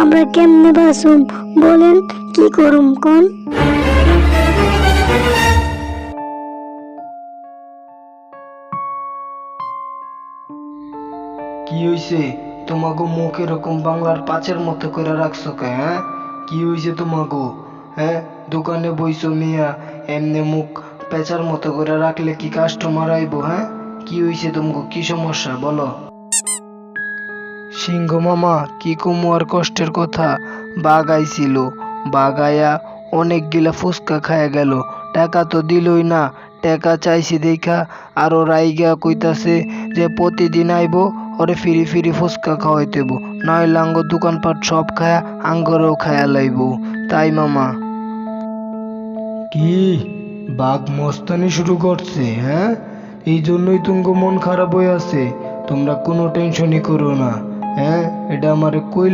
আমরা কেমনে বাঁচুম? বলেন কি করুম কোন? কি হইছে? তোমাগো মুখ এরকম বাংলার পাঁচের মতো করে রাখছো কে? হ্যাঁ, কি হইছে তোমাগো? হ্যাঁ, দোকানে বইছো মিয়া, এমনি মুখ পেঁচার মতো করে রাখলে কি কাস্টমার আইবো? হ্যাঁ, কি হইছে তোমাগো? কি সমস্যা বলো? সিংহ মামা, কি কমু আর কষ্টের কথা। বাঘ আইছিল, বাঘ আয়া অনেকগুলা ফুচকা খায়া গেল, টাকা তো দিলই না। টাকা চাইছি দেখা আরো রাইগা কইতাছে যে প্রতিদিন আইবো, ওরে ফিরি ফিরি ফুচকা খাওয়াইতেব, নইলে আঙ্গ দোকানপাট সব খায়া আঙ্গরেও খায়া লাইব। তাই মামা। কি, বাঘ মস্তানি শুরু করছে? হ্যাঁ, এই জন্যই তুমগো মন খারাপ হয়ে আছে। তোমরা কোনো টেনশনই করো না। হ্যাঁ, এটা আমারে কইলে